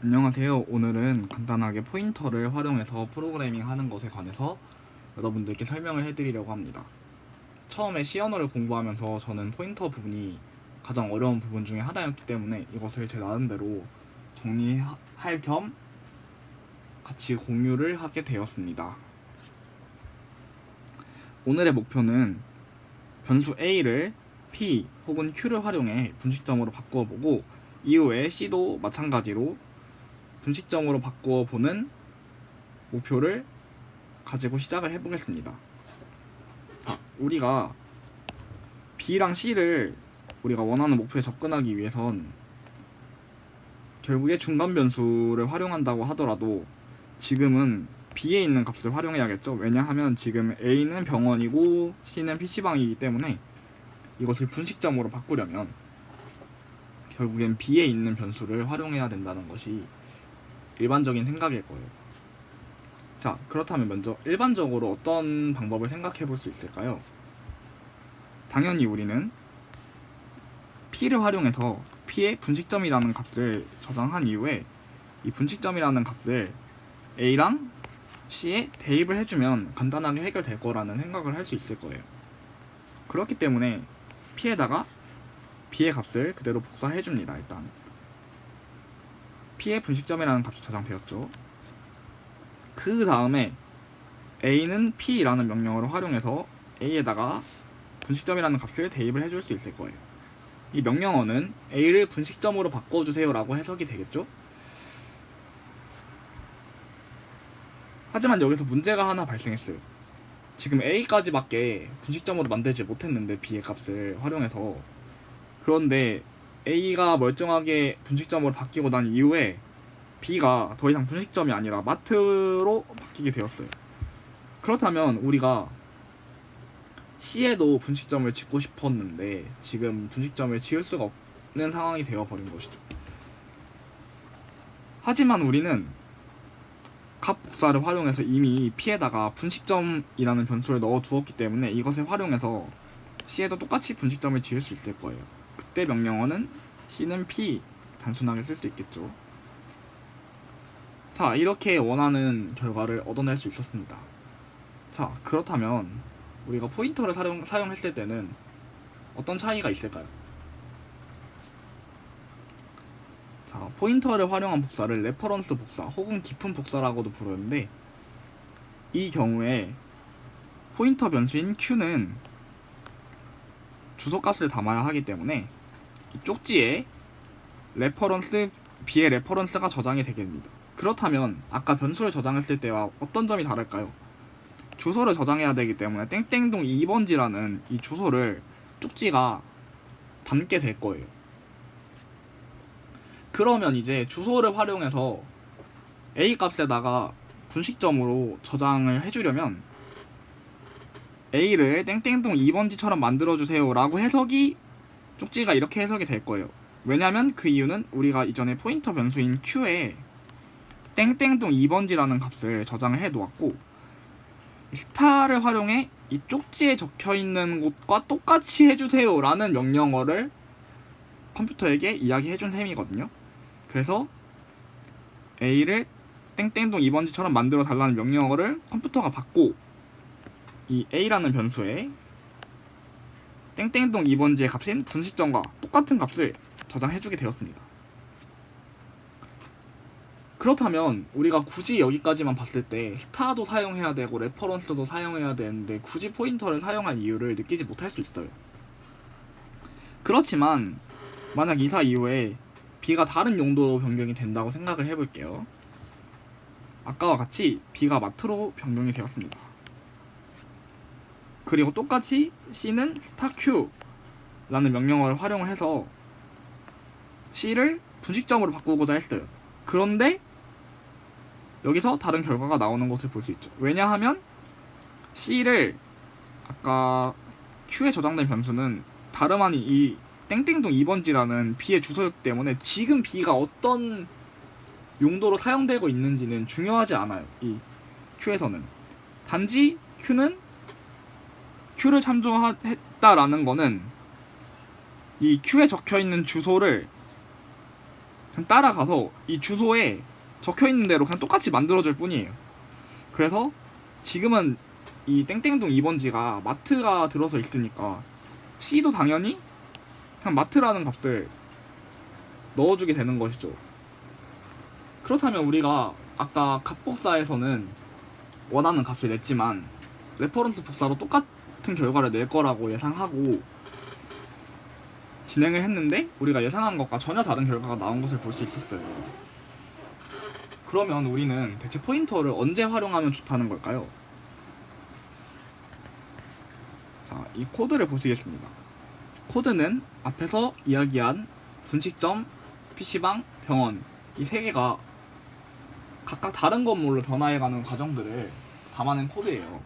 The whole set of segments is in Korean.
안녕하세요. 오늘은 간단하게 포인터를 활용해서 프로그래밍 하는 것에 관해서 여러분들께 설명을 해드리려고 합니다. 처음에 C 언어를 공부하면서 저는 포인터 부분이 가장 어려운 부분 중에 하나였기 때문에 이것을 제 나름대로 정리할 겸 같이 공유를 하게 되었습니다. 오늘의 목표는 변수 A를 P 혹은 Q를 활용해 분식점으로 바꾸어보고 이후에 C도 마찬가지로 분식점으로 바꾸어보는 목표를 가지고 시작을 해보겠습니다. 자, 우리가 B랑 C를 우리가 원하는 목표에 접근하기 위해선 결국에 중간 변수를 활용한다고 하더라도 지금은 B에 있는 값을 활용해야겠죠. 왜냐하면 지금 A는 병원이고 C는 PC방이기 때문에 이것을 분식점으로 바꾸려면 결국엔 B에 있는 변수를 활용해야 된다는 것이 일반적인 생각일 거예요. 자, 그렇다면 먼저 일반적으로 어떤 방법을 생각해 볼 수 있을까요? 당연히 우리는 P를 활용해서 P의 분식점이라는 값을 저장한 이후에 이 분식점이라는 값을 A랑 C에 대입을 해주면 간단하게 해결될 거라는 생각을 할 수 있을 거예요. 그렇기 때문에 P에다가 B의 값을 그대로 복사해줍니다. 일단 P의 분식점이라는 값이 저장되었죠. 그 다음에 A는 P라는 명령어를 활용해서 A에다가 분식점이라는 값을 대입을 해줄 수 있을 거예요. 이 명령어는 A를 분식점으로 바꿔주세요 라고 해석이 되겠죠? 하지만 여기서 문제가 하나 발생했어요. 지금 A까지밖에 분식점으로 만들지 못했는데 B의 값을 활용해서, 그런데 A가 멀쩡하게 분식점으로 바뀌고 난 이후에 B가 더 이상 분식점이 아니라 마트로 바뀌게 되었어요. 그렇다면 우리가 C에도 분식점을 짓고 싶었는데 지금 분식점을 지을 수가 없는 상황이 되어버린 것이죠. 하지만 우리는 값 복사를 활용해서 이미 P에다가 분식점이라는 변수를 넣어 두었기 때문에 이것을 활용해서 C에도 똑같이 분식점을 지을 수 있을 거예요. 그때 명령어는 C는 P 단순하게 쓸 수 있겠죠. 자, 이렇게 원하는 결과를 얻어낼 수 있었습니다. 자, 그렇다면 우리가 포인터를 사용했을 때는 어떤 차이가 있을까요? 자, 포인터를 활용한 복사를 레퍼런스 복사 혹은 깊은 복사라고도 부르는데, 이 경우에 포인터 변수인 Q는 주소값을 담아야 하기 때문에 이 쪽지에 레퍼런스 B의 레퍼런스가 저장이 되게 됩니다. 그렇다면 아까 변수를 저장했을 때와 어떤 점이 다를까요? 주소를 저장해야 되기 때문에 땡땡동 2번지라는 이 주소를 쪽지가 담게 될 거예요. 그러면 이제 주소를 활용해서 A 값에다가 분식점으로 저장을 해주려면 A를 땡땡동 2번지처럼 만들어주세요 라고 해석이, 쪽지가 이렇게 해석이 될 거예요. 왜냐면 그 이유는 우리가 이전에 포인터 변수인 Q에 땡땡동 2번지라는 값을 저장을 해 놓았고, 스타를 활용해 이 쪽지에 적혀있는 곳과 똑같이 해주세요 라는 명령어를 컴퓨터에게 이야기해 준 셈이거든요. 그래서 A를 땡땡동 2번지처럼 만들어 달라는 명령어를 컴퓨터가 받고 이 A라는 변수에 땡땡동 2번지의 값인 분식점과 똑같은 값을 저장해주게 되었습니다. 그렇다면 우리가 굳이 여기까지만 봤을 때 스타도 사용해야 되고 레퍼런스도 사용해야 되는데 굳이 포인터를 사용할 이유를 느끼지 못할 수 있어요. 그렇지만 만약 이사 이후에 B가 다른 용도로 변경이 된다고 생각을 해볼게요. 아까와 같이 B가 마트로 변경이 되었습니다. 그리고 똑같이 C는 스타Q 라는 명령어를 활용을 해서 C를 분식점으로 바꾸고자 했어요. 그런데 여기서 다른 결과가 나오는 것을 볼 수 있죠. 왜냐하면 C를 아까 Q에 저장된 변수는 다름 아닌 이 땡땡동 2번지라는 B의 주소였기 때문에 지금 B가 어떤 용도로 사용되고 있는지는 중요하지 않아요. 이 Q에서는 단지 Q를 참조했다라는 거는 이 Q에 적혀있는 주소를 그냥 따라가서 이 주소에 적혀있는 대로 그냥 똑같이 만들어줄 뿐이에요. 그래서 지금은 이 땡땡동 2번지가 마트가 들어서 있으니까 C도 당연히 그냥 마트라는 값을 넣어주게 되는 것이죠. 그렇다면 우리가 아까 값복사에서는 원하는 값을 냈지만 레퍼런스 복사로 똑같은 결과를 낼 거라고 예상하고 진행을 했는데 우리가 예상한 것과 전혀 다른 결과가 나온 것을 볼 수 있었어요. 그러면 우리는 대체 포인터를 언제 활용하면 좋다는 걸까요? 자, 이 코드를 보시겠습니다. 코드는 앞에서 이야기한 분식점, PC방, 병원 이 세 개가 각각 다른 건물로 변화해가는 과정들을 담아낸 코드예요.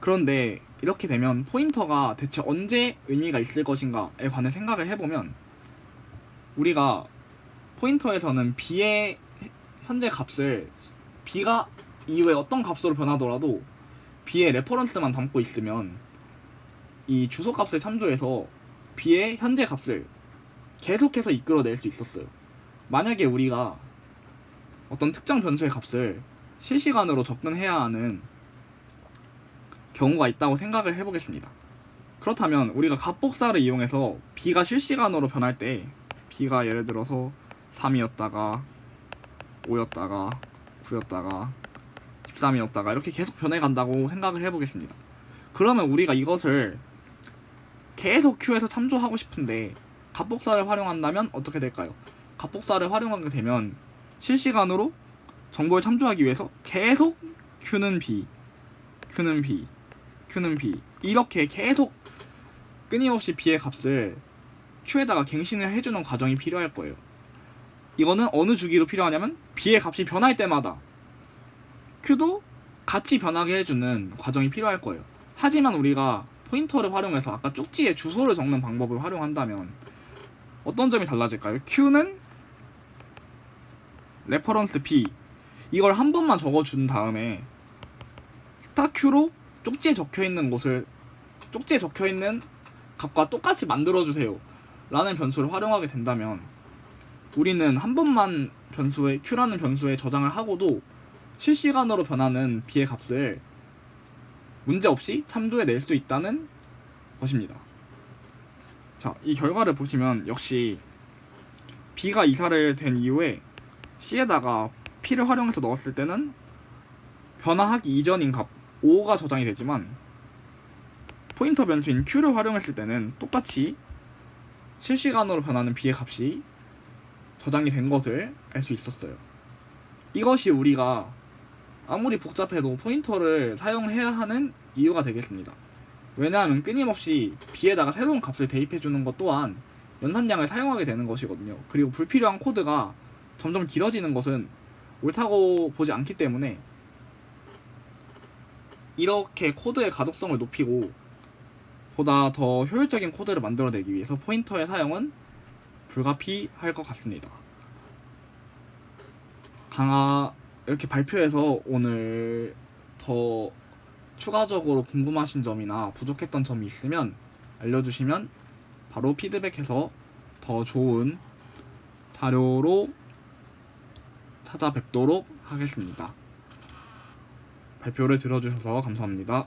그런데 이렇게 되면 포인터가 대체 언제 의미가 있을 것인가에 관해 생각을 해보면 우리가 포인터에서는 B의 현재 값을 B가 이후에 어떤 값으로 변하더라도 B의 레퍼런스만 담고 있으면 이 주소 값을 참조해서 B의 현재 값을 계속해서 이끌어낼 수 있었어요. 만약에 우리가 어떤 특정 변수의 값을 실시간으로 접근해야 하는 경우가 있다고 생각을 해보겠습니다. 그렇다면 우리가 값복사를 이용해서 B가 실시간으로 변할 때 B가 예를 들어서 3이었다가 5였다가 9였다가 13이었다가 이렇게 계속 변해간다고 생각을 해보겠습니다. 그러면 우리가 이것을 계속 Q에서 참조하고 싶은데 값복사를 활용한다면 어떻게 될까요? 값복사를 활용하게 되면 실시간으로 정보를 참조하기 위해서 계속 Q는 B, Q는 B, Q는 B 이렇게 계속 끊임없이 B의 값을 Q에다가 갱신을 해주는 과정이 필요할 거예요. 이거는 어느 주기로 필요하냐면 B의 값이 변할 때마다 Q도 같이 변하게 해주는 과정이 필요할 거예요. 하지만 우리가 포인터를 활용해서 아까 쪽지에 주소를 적는 방법을 활용한다면 어떤 점이 달라질까요? Q는 레퍼런스 B 이걸 한 번만 적어준 다음에 스타 Q로 쪽지에 적혀있는 곳을 쪽지에 적혀있는 값과 똑같이 만들어주세요 라는 변수를 활용하게 된다면 우리는 한 번만 변수에 Q라는 변수에 저장을 하고도 실시간으로 변하는 B의 값을 문제없이 참조해 낼 수 있다는 것입니다. 자, 이 결과를 보시면 역시 B가 이사를 된 이후에 C에다가 P를 활용해서 넣었을 때는 변화하기 이전인 값 5가 저장이 되지만 포인터 변수인 Q를 활용했을 때는 똑같이 실시간으로 변하는 B의 값이 저장이 된 것을 알 수 있었어요. 이것이 우리가 아무리 복잡해도 포인터를 사용해야 하는 이유가 되겠습니다. 왜냐하면 끊임없이 B에다가 새로운 값을 대입해주는 것 또한 연산량을 사용하게 되는 것이거든요. 그리고 불필요한 코드가 점점 길어지는 것은 옳다고 보지 않기 때문에 이렇게 코드의 가독성을 높이고 보다 더 효율적인 코드를 만들어내기 위해서 포인터의 사용은 불가피할 것 같습니다. 이렇게 발표해서 오늘 더 추가적으로 궁금하신 점이나 부족했던 점이 있으면 알려주시면 바로 피드백해서 더 좋은 자료로 찾아뵙도록 하겠습니다. 발표를 들어주셔서 감사합니다.